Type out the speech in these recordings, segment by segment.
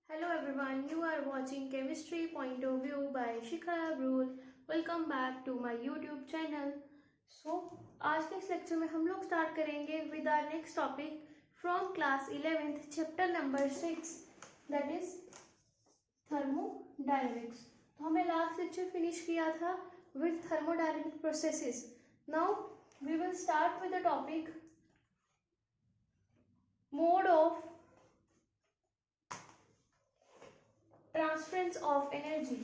Hello everyone, you are watching Chemistry Point of View by Shikha Abrul. Welcome back to my YouTube channel. So, आज के इस lecture में हम लोग start करेंगे with our next topic from class 11th chapter number 6 that is thermodynamics. तो हमने last lecture finish किया था with thermodynamic processes. Now we will start with the topic mode of transference of energy.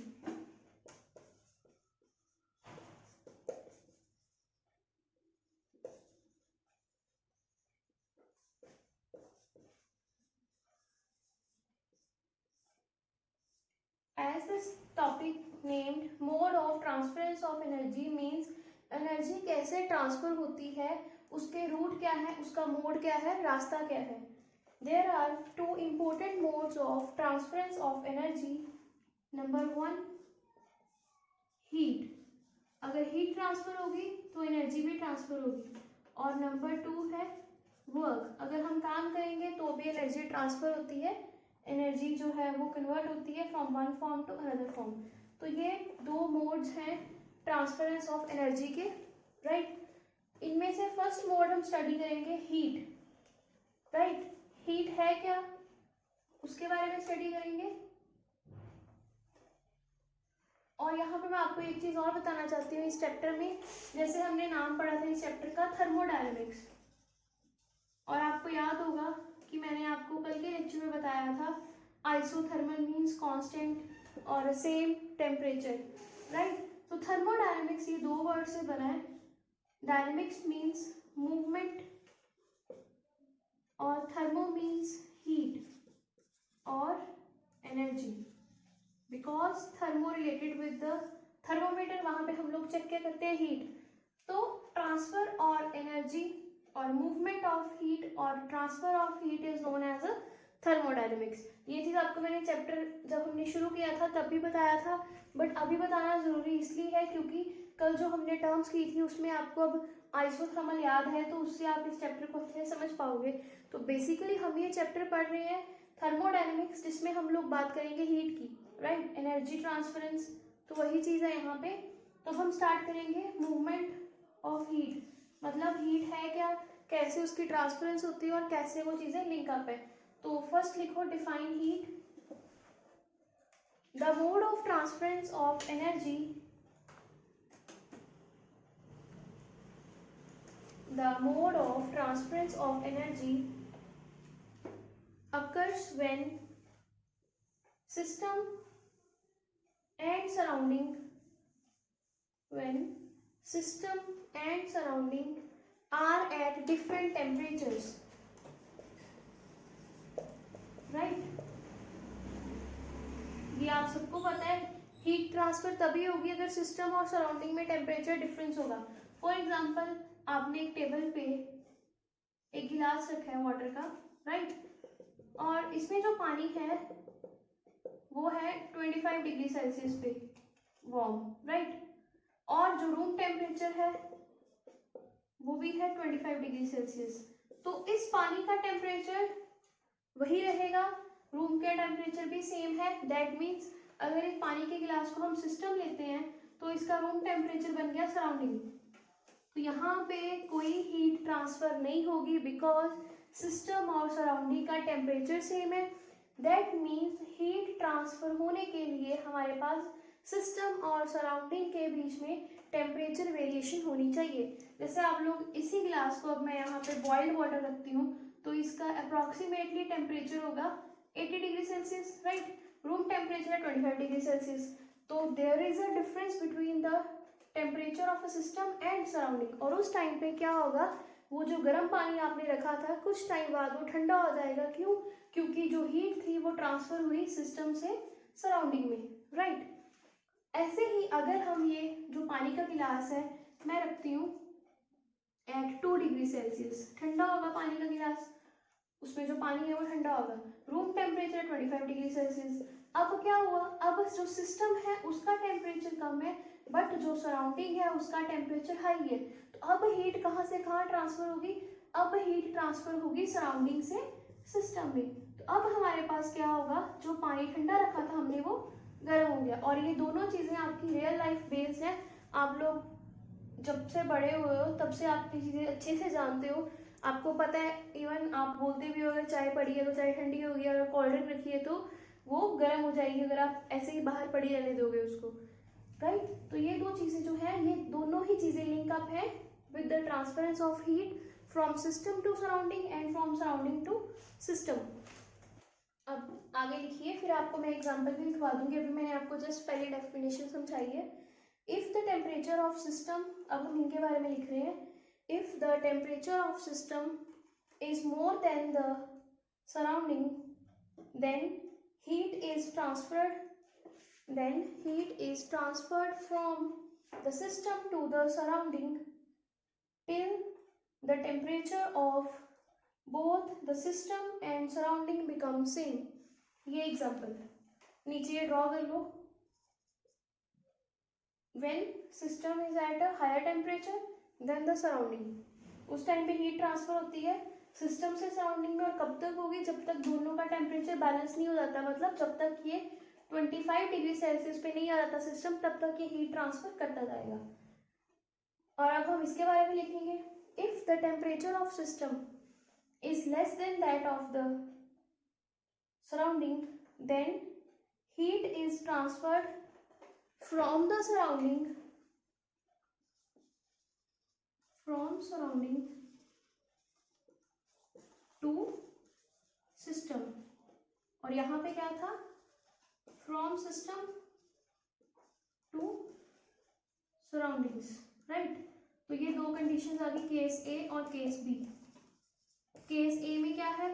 As this topic named mode of transference of energy means energy कैसे transfer होती है, उसके root क्या है, उसका mode क्या है, रास्ता क्या है. There are two important modes of transference of energy. Number one, heat. अगर हीट ट्रांसफर होगी तो एनर्जी भी ट्रांसफर होगी. और नंबर टू है वर्क. अगर हम काम करेंगे तो भी एनर्जी ट्रांसफर होती है, एनर्जी जो है वो कन्वर्ट होती है from one form to another form. तो ये दो मोड्स हैं ट्रांसफरेंस ऑफ एनर्जी के, राइट. इनमें से फर्स्ट मोड हम स्टडी करेंगे हीट, राइट. हीट है क्या, उसके बारे में स्टडी करेंगे. और यहाँ पे मैं आपको एक चीज और बताना चाहती हूँ इस चैप्टर में, जैसे हमने नाम पढ़ा था इस चैप्टर का थर्मोडायनेमिक्स, और आपको याद होगा कि मैंने आपको कल के लेक्चर में बताया था आइसोथर्मल मीन्स कांस्टेंट और सेम टेम्परेचर, राइट. तो थर्मोडायनेमिक्स ये दो वर्ड से बना है. डायनेमिक्स मीन्स मूवमेंट और थर्मो मीन्स हीट और energy. Because thermo related with the thermometer, वहां पे हम लोग चेक क्या करते हैं, हीट. तो ट्रांसफर और एनर्जी और मूवमेंट ऑफ हीट और transfer of heat is known as a thermodynamics. ये चीज आपको मैंने चैप्टर जब हमने शुरू किया था तब भी बताया था, बट अभी बताना जरूरी इसलिए है क्योंकि कल जो हमने टर्म्स की थी उसमें आपको अब आइसोथर्मल याद है, तो उससे आप इस चैप्टर को अच्छे से समझ पाओगे. तो बेसिकली हम ये चैप्टर पढ़ रहे हैं थर्मोडायनेमिक्स, जिसमें हम लोग बात करेंगे हीट की, राइट. एनर्जी ट्रांसफरेंस तो वही चीज है यहाँ पे. तो हम स्टार्ट करेंगे मूवमेंट ऑफ हीट, मतलब हीट है क्या, कैसे उसकी ट्रांसफरेंस होती है और कैसे वो चीजें लिंक अप है. तो फर्स्ट लिखो define heat. The mode of transference of energy, the mode of transference of energy occurs when system and surrounding are at different temperatures, right. ये आप सबको पता है, हीट ट्रांसफर तभी होगी अगर सिस्टम और सराउंडिंग में टेम्परेचर डिफरेंस होगा. फॉर एग्जांपल आपने एक टेबल पे एक गिलास रखा है वाटर का, राइट. और इसमें जो पानी है वो है 25 डिग्री सेल्सियस पे वार्म, राइट. और जो रूम टेम्परेचर है वो भी है 25 डिग्री सेल्सियस. तो इस पानी का टेम्परेचर वही रहेगा, रूम का टेम्परेचर भी सेम है. दैट मीन्स अगर एक पानी के गिलास को हम सिस्टम लेते हैं तो इसका रूम टेम्परेचर बन गया सराउंडिंग. तो यहाँ पे कोई हीट ट्रांसफर नहीं होगी बिकॉज सिस्टम और सराउंडिंग का टेम्परेचर सेम है. दैट मीन्स हीट ट्रांसफर होने के लिए हमारे पास सिस्टम और सराउंडिंग के बीच में टेम्परेचर वेरिएशन होनी चाहिए. जैसे आप लोग इसी गिलास को, अब मैं यहाँ पे बॉइल्ड वाटर रखती हूँ तो इसका अप्रॉक्सीमेटली टेम्परेचर होगा 80 degree Celsius, right. Room temperature है 25 डिग्री सेल्सियस. तो there is a difference between the temperature of a system and surrounding. और उस टाइम पे क्या होगा, वो जो गर्म पानी आपने रखा था कुछ टाइम बाद वो ठंडा हो जाएगा. क्यों? क्योंकि जो हीट थी वो ट्रांसफर हुई सिस्टम से सराउंडिंग में, राइट. ऐसे ही अगर हम ये जो पानी का गिलास है मैं रखती हूँ एट 2 डिग्री सेल्सियस, ठंडा होगा पानी का गिलास, उसमें जो पानी है वो ठंडा होगा. Room temperature 25 degree Celsius. अब क्या हुआ, अब जो सिस्टम है उसका टेम्परेचर कम है बट जो सराउंडिंग है उसका टेम्परेचर हाई है. तो अब हीट कहाँ से कहाँ ट्रांसफर होगी, अब हीट ट्रांसफर होगी सराउंडिंग से सिस्टम में। तो अब हमारे पास क्या होगा, जो पानी ठंडा रखा था हमने वो गर्म हो गया। और ये दोनों चीज़ें आपकी रियल लाइफ बेस्ड है। आप लोग जब से बड़े हुए हो तब से आप चीज़ें अच्छे से जानते हो, आपको पता है। इवन आप बोलते भी हो अगर चाय पड़ी है तो चाय ठंडी होगी, अगर कोल्ड ड्रिंक रखी है तो वो गर्म हो जाएगी अगर आप ऐसे ही बाहर पड़ी रहने दोगे उसको, राइट। तो ये दो चीज़ें जो है, ये दोनों ही चीज़ें लिंक अप है with the transference of heat from system to surrounding and from surrounding to system. अब आगे लिखिए, फिर आपको मैं एग्जांपल भी लिखवा दूंगी। अभी मैंने आपको जस्ट पहले डेफिनेशन समझाई है। If the temperature of system, अब हम इनके बारे में लिख रहे हैं। If the temperature of system is more than the surrounding, then heat is transferred from the system to the surrounding till the temperature of both the system and surrounding become same। ये example नीचे draw कर लो। when system is at a higher temperature than the surrounding, उस time पे heat transfer होती है system से surrounding में। और कब तक होगी, जब तक दोनों का टेम्परेचर बैलेंस नहीं हो जाता, मतलब जब तक ये 25 डिग्री सेल्सियस पे नहीं आ जाता सिस्टम, तब तक ये हीट ट्रांसफर करता जाएगा। और अब हम इसके बारे में लिखेंगे। If the temperature of system is less than that of the surrounding, then heat is transferred from the surrounding to system. और यहाँ पे क्या था, from system to surroundings, right. तो ये दो कंडीशंस आ गई, केस ए और केस बी। केस ए में क्या है,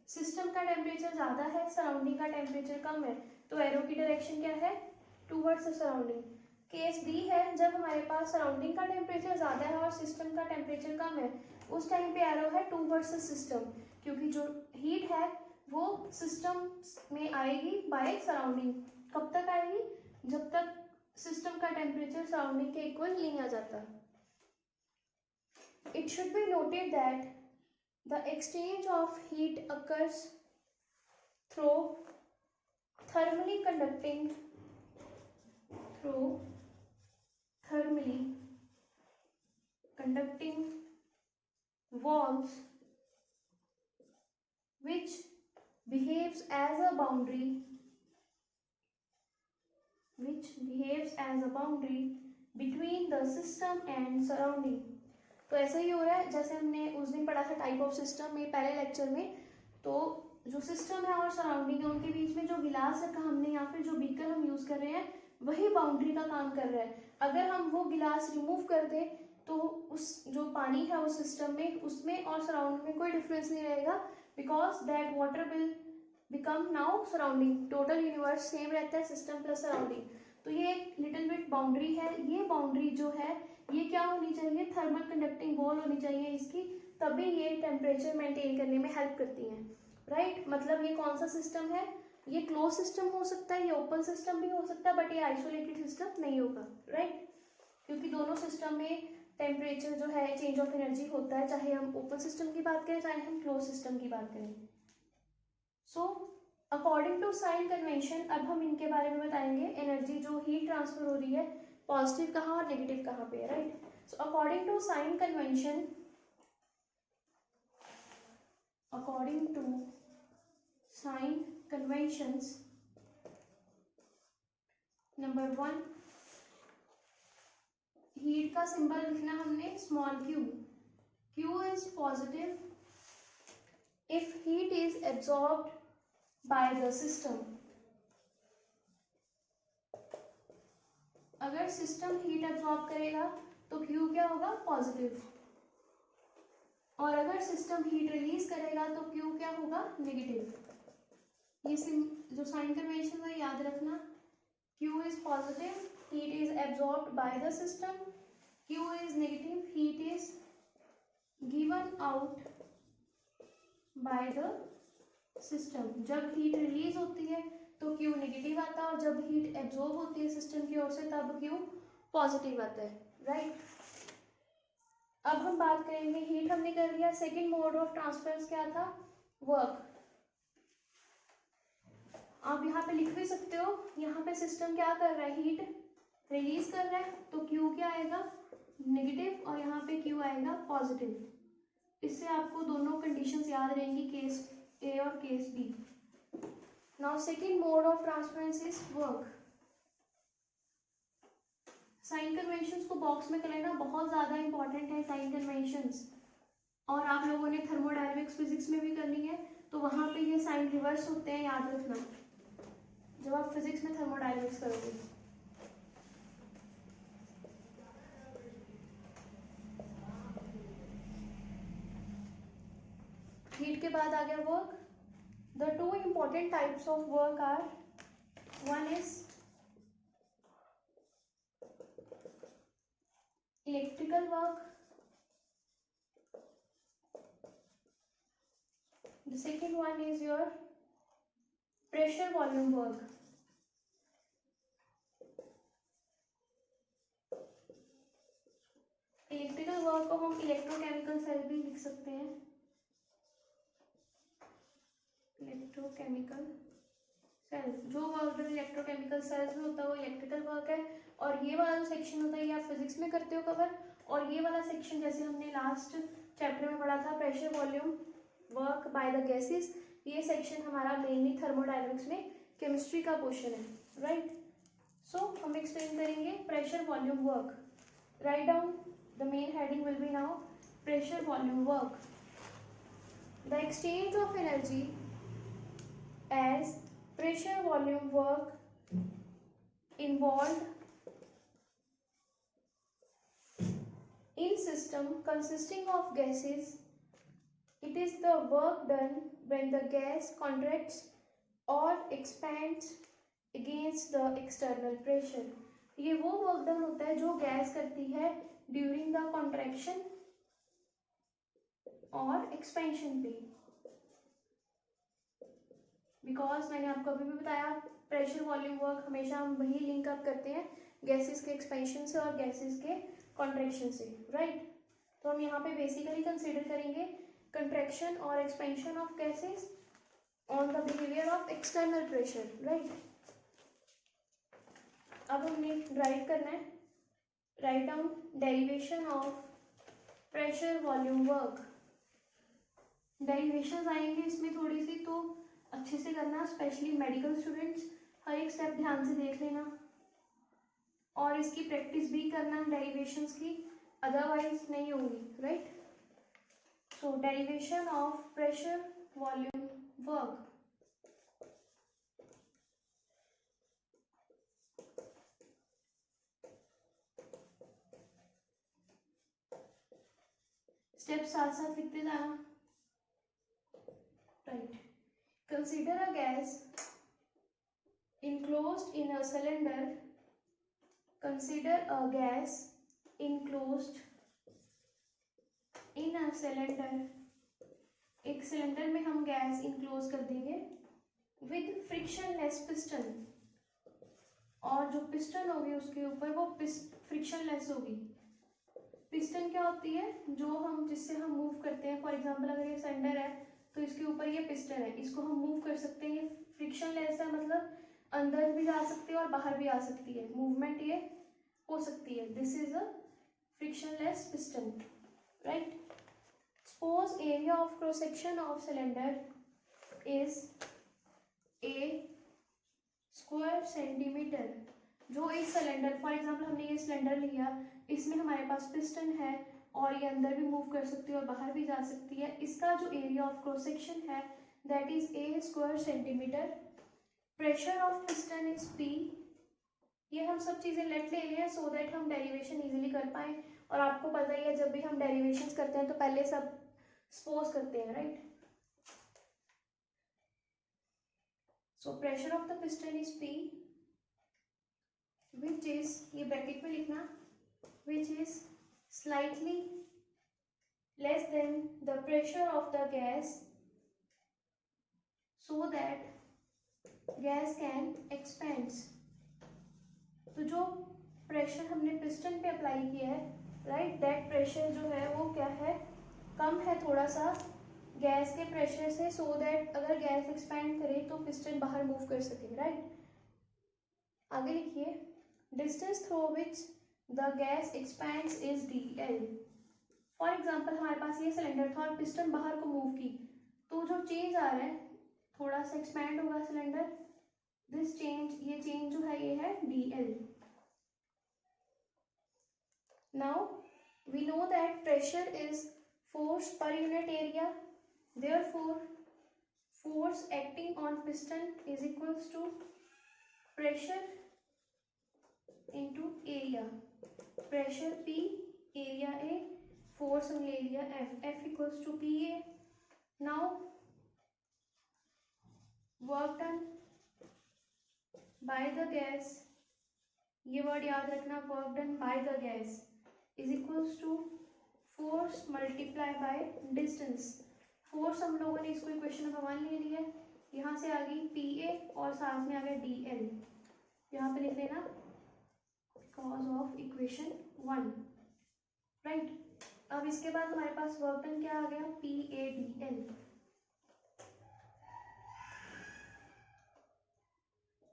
सिस्टम का टेम्परेचर ज़्यादा है, सराउंडिंग का टेम्परेचर कम है, तो एरो की डायरेक्शन क्या है, towards the surrounding. Case B है, जब हमारे पास सराउंडिंग का टेम्परेचर ज़्यादा है और सिस्टम का टेम्परेचर कम है, उस टाइम पे एरो है टूवर्ड्स द सिस्टम, क्योंकि जो हीट है वो सिस्टम में आएगी बाय सराउंडिंग। कब तक आएगी, जब तक सिस्टम का टेम्परेचर सराउंडिंग के इक्वल नहीं आ जाता। It should be noted that the exchange of heat occurs through thermally conducting walls which behaves as a boundary between the system and surrounding। तो ऐसा ही हो रहा है जैसे हमने उस दिन पढ़ा था टाइप ऑफ सिस्टम में पहले लेक्चर में। तो जो सिस्टम है और सराउंडिंग है उनके बीच में जो गिलास रखा हमने या फिर जो बीकर हम यूज कर रहे हैं वही बाउंड्री का काम कर रहा है। अगर हम वो गिलास रिमूव कर दें तो उस जो पानी है उस सिस्टम में, उसमें और सराउंडिंग में कोई डिफरेंस नहीं रहेगा, because that water will become now surrounding. Total universe same रहता है, सिस्टम प्लस सराउंडिंग। तो ये एक लिटिल बिट बाउंड्री है। ये बाउंड्री जो है ये क्या होनी चाहिए, थर्मल कंडक्टिंग वॉल होनी चाहिए इसकी, तभी ये टेम्परेचर मेंटेन करने में हेल्प करती हैं, राइट। मतलब ये कौन सा सिस्टम है, ये क्लोज सिस्टम हो सकता है, ये ओपन सिस्टम भी हो सकता है, बट ये आइसोलेटेड सिस्टम नहीं होगा, राइट। क्योंकि दोनों सिस्टम में टेम्परेचर जो है चेंज ऑफ एनर्जी होता है, चाहे हम ओपन सिस्टम की बात करें चाहे हम क्लोज सिस्टम की बात करें। So according to sign convention, अब हम इनके बारे में बताएंगे। एनर्जी जो हीट ट्रांसफर हो रही है पॉजिटिव कहाँ और नेगेटिव कहाँ पे है, right. So according to sign convention, according to sign conventions, number 1 heat का सिंबल लिखना हमने small q. Q is positive if heat is absorbed by the system. अगर सिस्टम हीट एब्जॉर्ब करेगा तो क्यू क्या होगा, पॉजिटिव। और अगर सिस्टम हीट रिलीज करेगा तो क्यू क्या होगा, नेगेटिव। ये जो साइन कन्वेंशन है याद रखना। Q is positive, heat is absorbed by the system. Q is negative, heat is given out by the system. जब हीट रिलीज होती है तो क्यू नेगेटिव आता है और जब हीट एब्जॉर्ब होती है सिस्टम की ओर से तब क्यू पॉजिटिव आता है, राइट। अब हम बात करेंगे, हीट हमने कर लिया। सेकेंड मोड ऑफ ट्रांसफरेंस क्या था, वर्क। आप यहाँ पे लिख भी सकते हो, यहाँ पे सिस्टम क्या कर रहा है, हीट रिलीज कर रहा है, तो Q क्या आएगा, नेगेटिव, और यहाँ पे Q आएगा पॉजिटिव। इससे आपको दोनों कंडीशंस याद रहेंगी, केस A और case B। Now second mode of transference is work. Sign conventions को बॉक्स में कर लेना बहुत ज़्यादा इंपॉर्टेंट है, साइन कन्वेंशंस। और आप लोगों ने थर्मोडायनेमिक्स फिजिक्स में भी करनी है, तो वहाँ पे ये साइन रिवर्स होते हैं, याद रखना जब आप फिजिक्स में थर्मोडायनेमिक्स करोगे। हीट के बाद आ गया work. The two important types of work are, one is electrical work, the second one is your pressure volume work। Electrical work को हम इलेक्ट्रोकेमिकल सेल भी लिख सकते हैं, इलेक्ट्रोकेमिकल सेल। जो वर्क इलेक्ट्रोकेमिकल सेल्स में होता है वो इलेक्ट्रिकल वर्क है। और ये वाला जो सेक्शन होता है ये आप फिजिक्स में करते हो कवर, और ये वाला सेक्शन जैसे हमने लास्ट चैप्टर में पढ़ा था, pressure volume work by the gases, ये सेक्शन हमारा मेनली थर्मोडायनेमिक्स में केमिस्ट्री का पोर्शन है, राइट। सो हम एक्सप्लेन करेंगे pressure volume work. Write down the main heading will be now pressure volume work. The exchange of energy as pressure volume work involved in system consisting of gases. It is the work done when the gas contracts or expands against the external pressure. ये वो work done होता है जो gas करती है during the contraction और expansion पे। Because मैंने आपको अभी भी बताया प्रेशर वॉल्यूम वर्क हमेशा हम वही लिंक अप करते हैं गैसेस के एक्सपेंशन से और गैसेस के कॉन्ट्रैक्शन से, राइट। तो हम यहाँ पे बेसिकली कंसीडर करेंगे कंट्रैक्शन और expansion of gases on the behaviour of external pressure, right. अब हमने राइट करना है, write down derivation of pressure volume work. Derivations आएंगे इसमें थोड़ी सी, तो अच्छे से करना, स्पेशली मेडिकल स्टूडेंट्स हर एक स्टेप ध्यान से देख लेना और इसकी प्रैक्टिस भी करना डेरिवेशंस की, अदरवाइज नहीं होगी, right. So derivation of pressure volume work. Step साथ साथ लिखते जाना, right. Consider a gas enclosed in a cylinder. Consider a gas enclosed in a cylinder. एक सिलेंडर में हम गैस इंक्लोज कर देंगे विद फ्रिक्शनलेस पिस्टन, और जो पिस्टन होगी उसके ऊपर वो फ्रिक्शनलेस होगी। पिस्टन क्या होती है, जो हम जिससे हम मूव करते हैं। फॉर एग्जांपल अगर ये सिलेंडर है तो इसके ऊपर ये पिस्टन है, इसको हम मूव कर सकते हैं। ये फ्रिक्शनलेस है, मतलब अंदर भी जा सकती है और बाहर भी आ सकती है, मूवमेंट ये हो सकती है। This is a frictionless piston, right. Suppose area of cross section of cylinder is a square centimetre. जो इस सिलेंडर, फॉर एग्जांपल हमने ये सिलेंडर लिया, इसमें हमारे पास पिस्टन है और ये अंदर भी मूव कर सकती है और बाहर भी जा सकती है। इसका जो एरिया ऑफ क्रॉस सेक्शन है that is a square centimetre. Pressure of piston is P. ये हम सब चीज़ें लेट ले रहे हैं सो दैट हम डेरिवेशन इजीली कर पाए। और आपको पता ही है जब भी हम डेरिवेशंस करते हैं तो पहले सब सपोज करते हैं, right. So pressure of the piston is P which is, ये ब्रैकेट में लिखना, which is slightly less than the pressure of the gas so that gas can expands। तो जो प्रेशर हमने पिस्टन पे अप्लाई किया है, राइट, दैट प्रेशर जो है वो क्या है, कम है थोड़ा सा गैस के प्रेशर से, सो दैट अगर गैस एक्सपैंड करे तो पिस्टन बाहर मूव कर सके, राइट। आगे लिखिए, distance through which the gas expands is DL। For example हमारे पास ये सिलेंडर था और पिस्टन बाहर को मूव की, तो जो चेंज आ रहा है थोड़ा सा एक्सपैंड होगा सिलेंडर, दिस चेंज, ये चेंज जो है ये है DL। Now we know that pressure is force per unit area, therefore force acting on piston is equals to pressure into area, pressure P, area A, force on area F, F equals to PA। now work done by the gas, ये word याद रखना, work done by the gas is equals to force multiply by distance. Force हम लोगों ने इसको equation number 1 ले लिया है, यहाँ से आ गई PA और साथ में आ गया DL, यहाँ पे लिख लेना बिकॉज ऑफ इक्वेशन 1, राइट। अब इसके बाद हमारे पास वर्क डन क्या आ गया, PADL,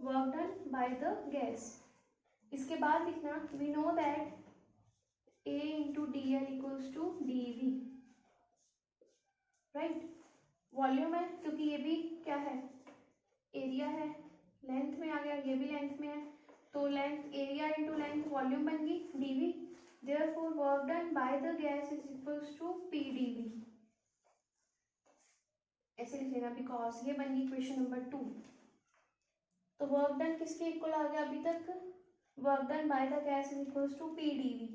work done by the gas. इसके बाद लिखना, we know that A into DL equals to DV, right. Volume है क्योंकि ये भी क्या है, एरिया है, लेंथ में आ गया, ये भी लेंथ में है, तो length, area into length, volume बन गई DV। Therefore work done by the gas is equals to PdV, ऐसे लिख लेना बिकॉज ये बन गई इक्वेशन नंबर 2। तो वर्क डन किसके इक्वल आ गया अभी तक, work done by the gas is equals to PdV।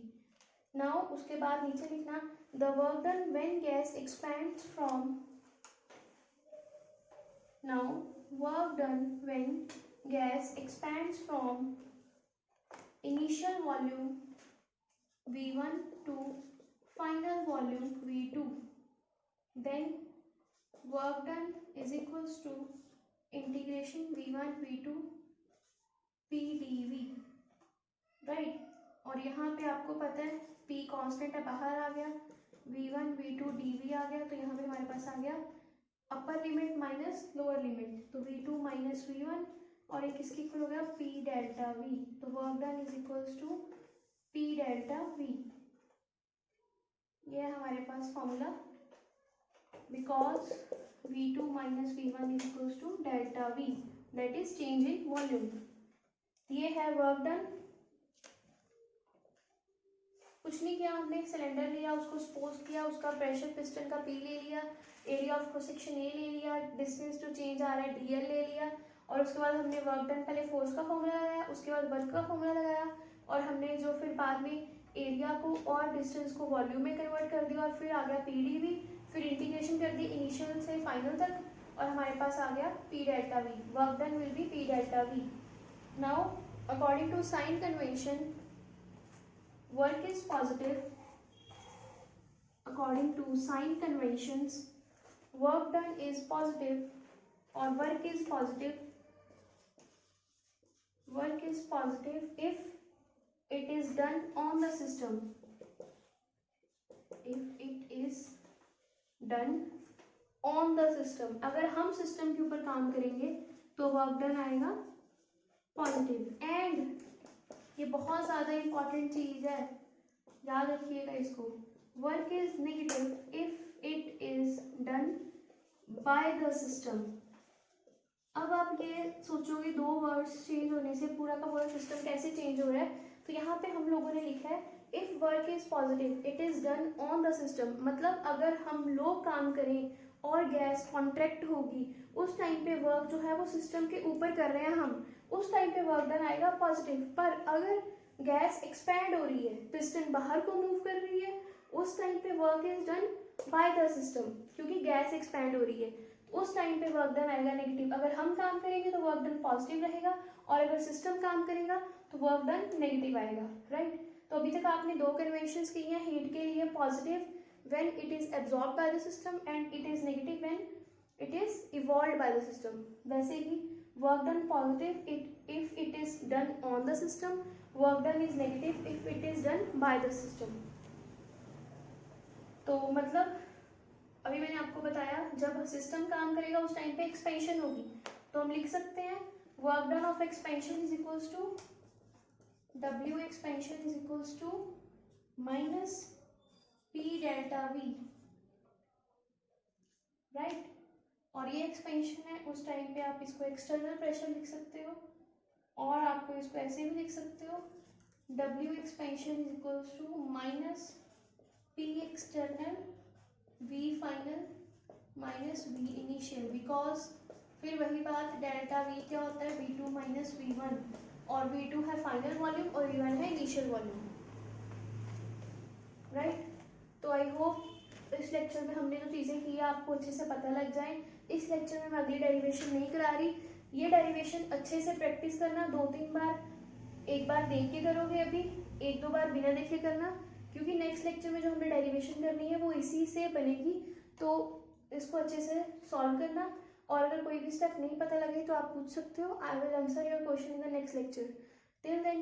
Now उसके बाद नीचे लिखना, the work done when gas expands from, now work done when gas expands from initial volume V1 to final volume V2, then work done is equals to integration V1 V2 PdV, right. और यहाँ पे आपको पता है P constant है, बाहर आ गया, V1 V2 dV आ गया, तो यहाँ पे हमारे पास आ गया upper limit minus lower limit, तो V2 माइनस V1 और एक किसकी इक्वल हो गया P डेल्टा V, तो work done is equals to P delta V। ये है हमारे पास formula, because V2 minus V1 is equals to delta V, that is change in volume. ये है वर्क डन। कुछ नहीं किया हमने, सिलेंडर लिया, उसको सपोज किया, उसका प्रेशर पिस्टन का P ले लिया, area of cross section A ले लिया, डिस्टेंस जो चेंज आ रहा है DL ले लिया, और उसके बाद हमने वर्क डन, पहले फोर्स का फॉर्मूला लगाया, उसके बाद वर्क का फॉर्मूला लगाया, और हमने जो फिर बाद में एरिया को और डिस्टेंस को वॉल्यूम में कन्वर्ट कर दिया, और फिर आ गया PdV, फिर इंटीग्रेशन कर दी इनिशियल से फाइनल तक, और हमारे पास आ गया P delta V, work done will be P delta V। Now according to sign convention, work is positive, according to sign conventions work done is positive, or work is positive if it is done on the system, if it is done on the system, अगर हम system के ऊपर काम करेंगे तो work done आएगा positive. And ये बहुत ज़्यादा इम्पॉर्टेंट चीज़ है, याद रखिएगा इसको, work is negative if it is done by the system. अब आप ये सोचोगे दो वर्ड्स चेंज होने से पूरा का पूरा सिस्टम कैसे चेंज हो रहा है, तो यहाँ पे हम लोगों ने लिखा है if work is positive it is done on the system, मतलब अगर हम लोग काम करें और गैस कॉन्ट्रैक्ट होगी उस टाइम पे वर्क जो है वो सिस्टम के ऊपर कर रहे हैं हम, उस टाइम पे वर्क डन आएगा पॉजिटिव। पर अगर गैस एक्सपैंड हो रही है, पिस्टन बाहर को मूव कर रही है, उस टाइम पे work is done by the system, क्योंकि गैस एक्सपैंड हो रही है, उस टाइम पे वर्क डन आएगा नेगेटिव। अगर हम काम करेंगे तो वर्क डन पॉजिटिव रहेगा, और अगर सिस्टम काम करेगा तो वर्क डन नेगेटिव आएगा, राइट। तो अभी तक आपने दो कन्वेंशंस की हैं, हीट के लिए positive when it is absorb by the system and it is negative when it is evolved by the system. वैसे ही work done positive if it is done on the system, work done is negative if it is done by the system. तो मतलब अभी मैंने आपको बताया जब system काम करेगा उस टाइम पे एक्सपेंशन होगी, तो हम लिख सकते हैं work done of expansion is equals to W expansion is equals to minus P delta V, right. और ये एक्सपेंशन है, उस टाइम पे आप इसको एक्सटर्नल प्रेशर लिख सकते हो, और आपको इसको ऐसे भी लिख सकते हो W expansion is equals to minus P external V final minus V initial, because फिर वही बात डेल्टा V क्या होता है V2 माइनस V1, और V2 है फाइनल वॉल्यूम और V1 है इनिशियल वॉल्यूम, राइट। तो आई होप इस लेक्चर में हमने जो चीज़ें की है आपको अच्छे से पता लग जाए। इस लेक्चर में मैं अगली डेरिवेशन नहीं करा रही, ये डेरिवेशन अच्छे से प्रैक्टिस करना 2-3 बार, एक बार देख के करोगे अभी, 1-2 बार बिना देखे करना, क्योंकि नेक्स्ट लेक्चर में जो हमने डेरिवेशन करनी है वो इसी से बनेगी, तो इसको अच्छे से सॉल्व करना। और अगर कोई भी स्टेप नहीं पता लगे तो आप पूछ सकते हो, I will answer your question in the next lecture. Till then